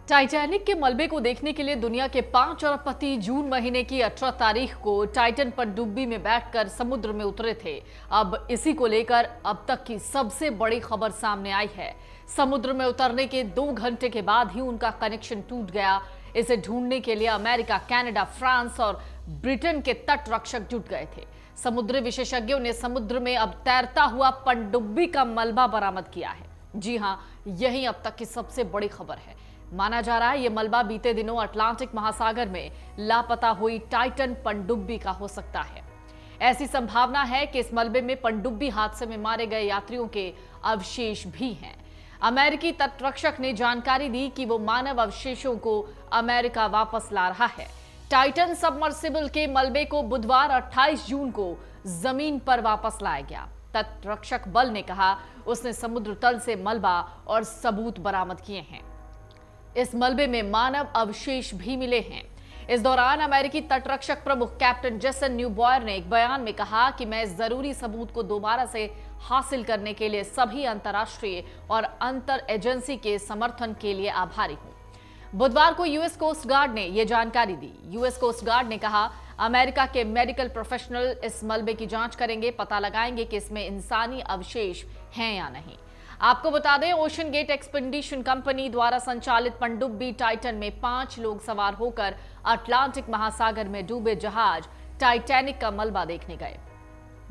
Titanic के मलबे को देखने के लिए दुनिया के 5 अरबपति जून महीने की 18 तारीख को टाइटन पनडुब्बी में बैठकर समुद्र में उतरे थे। अब इसी को लेकर अब तक की सबसे बड़ी खबर सामने आई है। समुद्र में उतरने के 2 घंटे के बाद ही उनका कनेक्शन टूट गया। इसे ढूंढने के लिए अमेरिका, कनाडा, फ्रांस और ब्रिटेन के तट रक्षक जुट गए थे। समुद्री विशेषज्ञों ने समुद्र में अब तैरता हुआ पनडुब्बी का मलबा बरामद किया है। जी हां, यही अब तक की सबसे बड़ी खबर है। माना जा रहा है ये मलबा बीते दिनों अटलांटिक महासागर में लापता हुई टाइटन पनडुब्बी का हो सकता है। ऐसी संभावना है कि इस मलबे में पनडुब्बी हादसे में मारे गए यात्रियों के अवशेष भी हैं। अमेरिकी तटरक्षक ने जानकारी दी कि वो मानव अवशेषों को अमेरिका वापस ला रहा है। टाइटन सबमर्सिबल के मलबे को बुधवार 28 जून को जमीन पर वापस लाया गया। तटरक्षक बल ने कहा उसने समुद्र तल से मलबा और सबूत बरामद किए हैं। इस मलबे में मानव अवशेष भी मिले हैं। इस दौरान अमेरिकी तटरक्षक प्रमुख कैप्टन जेसन न्यूबॉयर ने एक बयान में कहा कि मैं जरूरी सबूत को दोबारा से हासिल करने के लिए सभी अंतर्राष्ट्रीय और अंतर एजेंसी के समर्थन के लिए आभारी हूं। बुधवार को यूएस कोस्ट गार्ड ने यह जानकारी दी। यूएस कोस्ट गार्ड ने कहा अमेरिका के मेडिकल प्रोफेशनल इस मलबे की जांच करेंगे, पता लगाएंगे कि इसमें इंसानी अवशेष हैं या नहीं। आपको बता दें, ओशन गेट एक्सपेडिशन कंपनी द्वारा संचालित पनडुब्बी टाइटन में 5 लोग सवार होकर अटलांटिक महासागर में डूबे जहाज टाइटैनिक का मलबा देखने गए।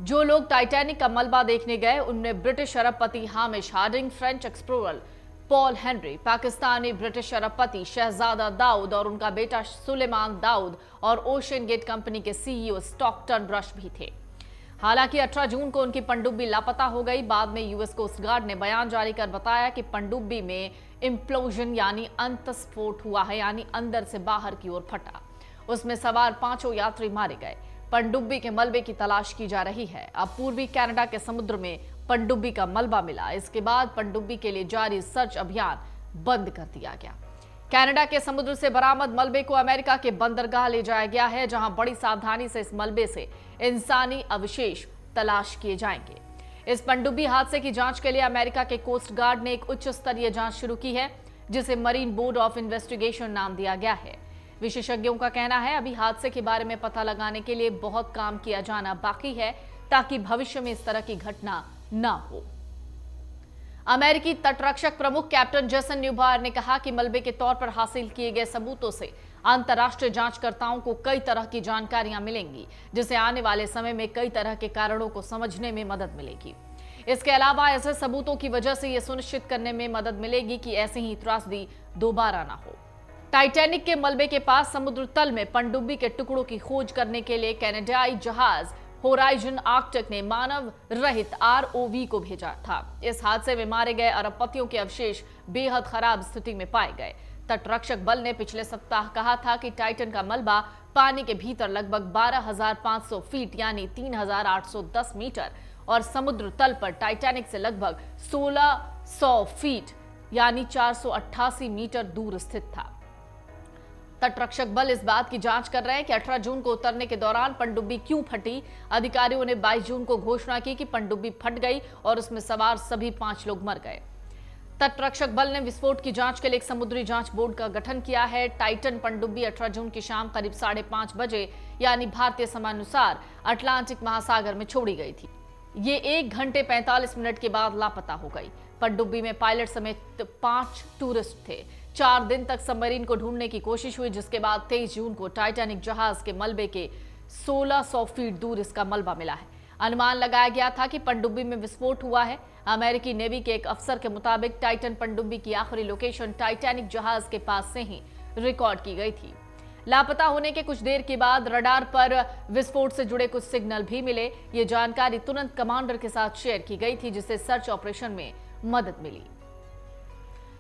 जो लोग टाइटैनिक का मलबा देखने गए उनमें ब्रिटिश अरबपति Hamish Hardinge, French explorer Paul Henry, Pakistani British अरबपति शहजादा दाऊद और उनका बेटा सुलेमान दाऊद और ओशन गेट कंपनी के सीईओ स्टॉकटन ब्रश भी थे। हालांकि 18 जून को उनकी पनडुब्बी लापता हो गई। बाद में यूएस कोस्ट गार्ड ने बयान जारी कर बताया कि पनडुब्बी में इम्प्लोजन यानी अंतस्फोट हुआ है, यानी अंदर से बाहर की ओर फटा। उसमें सवार 5 यात्री मारे गए। पनडुब्बी के मलबे की तलाश की जा रही है। अब पूर्वी कनाडा के समुद्र में पनडुब्बी का मलबा मिला। इसके बाद पनडुब्बी के लिए जारी सर्च अभियान बंद कर दिया गया। कनाडा के समुद्र से बरामद मलबे को अमेरिका के बंदरगाह ले जाया गया है, जहां बड़ी सावधानी से इस मलबे से इंसानी अवशेष तलाश किए जाएंगे। इस पनडुब्बी हादसे की जांच के लिए अमेरिका के कोस्ट गार्ड ने एक उच्च स्तरीय जांच शुरू की है, जिसे मरीन बोर्ड ऑफ इन्वेस्टिगेशन नाम दिया गया है। विशेषज्ञों का कहना है अभी हादसे के बारे में पता लगाने के लिए बहुत काम किया जाना बाकी है, ताकि भविष्य में इस तरह की घटना न हो। अमेरिकी तटरक्षक प्रमुख कैप्टन जेसन न्यूबॉयर ने कहा कि मलबे के तौर पर हासिल किए गए सबूतों से अंतर्राष्ट्रीय जांचकर्ताओं को कई तरह की जानकारियां मिलेंगी, जिससे आने वाले समय में कई तरह के कारणों को समझने में मदद मिलेगी। इसके अलावा ऐसे सबूतों की वजह से यह सुनिश्चित करने में मदद मिलेगी कि ऐसी ही त्रासदी दोबारा ना हो। टाइटैनिक के मलबे के पास समुद्र तल में पनडुब्बी के टुकड़ों की खोज करने के लिए कनाडाई जहाज होराइजन आर्कटिक ने मानव रहित आरओवी को भेजा था। इस हादसे में मारे गए अरबपतियों के अवशेष बेहद खराब स्थिति में पाए गए। तटरक्षक बल ने पिछले सप्ताह कहा था कि टाइटन का मलबा पानी के भीतर लगभग 12,500 फीट यानी 3,810 मीटर और समुद्र तल पर टाइटैनिक से लगभग 1,600 फीट यानी 488 मीटर दूर स्थित था। तटरक्षक बल इस बात की जांच कर रहे हैं कि 18 जून को उतरने के दौरान पनडुब्बी क्यों फटी। अधिकारियों ने 22 जून को घोषणा की कि पनडुब्बी फट गई और उसमें सवार सभी 5 लोग मर गए। तटरक्षक बल ने विस्फोट की जांच के लिए एक समुद्री जांच बोर्ड का गठन किया है। टाइटन पनडुब्बी 18 जून की शाम करीब 5:30 बजे यानी भारतीय समयानुसार अटलांटिक महासागर में छोड़ी गई थी। ये 1 घंटे 45 मिनट के बाद लापता हो गई। पनडुब्बी में पायलट समेत 5 टूरिस्ट थे। 4 दिन तक सबमरीन को ढूंढने की कोशिश हुई, जिसके बाद 23 जून को टाइटैनिक जहाज के मलबे के 1600 फीट दूर इसका मलबा मिला है। अनुमान लगाया गया था कि पनडुब्बी में विस्फोट हुआ है। अमेरिकी नेवी के एक अफसर के मुताबिक टाइटन पनडुब्बी की आखिरी लोकेशन टाइटैनिक जहाज के पास से ही रिकॉर्ड की गई थी। लापता होने के कुछ देर के बाद रडार पर विस्फोट से जुड़े कुछ सिग्नल भी मिले। ये जानकारी तुरंत कमांडर के साथ शेयर की गई थी, जिससे सर्च ऑपरेशन में मदद मिली।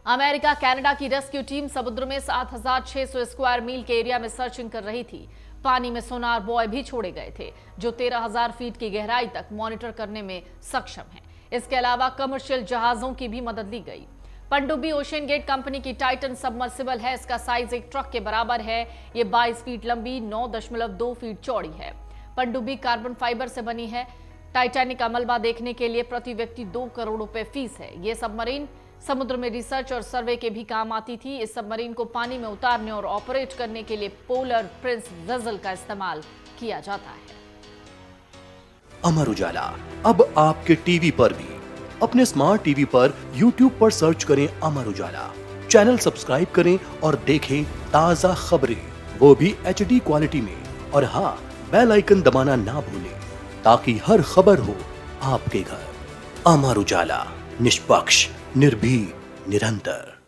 अमेरिका कनाडा की रेस्क्यू टीम समुद्र में 7,600 स्क्वायर मील के एरिया में सर्चिंग कर रही थी। पानी में सोनार बॉय भी छोड़े गए थे, जो 13,000 फीट की गहराई तक मॉनिटर करने में सक्षम है। इसके अलावा कमर्शियल जहाजों की भी मदद ली गई। पनडुब्बी ओशन गेट कंपनी की टाइटन सबमर्सिबल है। इसका साइज एक ट्रक के बराबर है। ये 22 फीट लंबी, 9.2 फीट चौड़ी है। पनडुब्बी कार्बन फाइबर से बनी है। टाइटैनिक का मलबा देखने के लिए प्रति व्यक्ति 2 करोड़ रुपए फीस है। ये सबमरीन समुद्र में रिसर्च और सर्वे के भी काम आती थी। इस सबमरीन को पानी में उतारने और ऑपरेट करने के लिए पोलर प्रिंस वेसल का इस्तेमाल किया जाता है। अमर उजाला अब आपके टीवी पर भी। अपने स्मार्ट टीवी पर YouTube पर सर्च करें अमर उजाला, चैनल सब्सक्राइब करें और देखें ताजा खबरें, वो भी HD क्वालिटी में। और हाँ, बेल आइकन दबाना ना भूलें ताकि हर खबर हो आपके घर। अमर उजाला, निष्पक्ष, निर्भीक, निरंतर।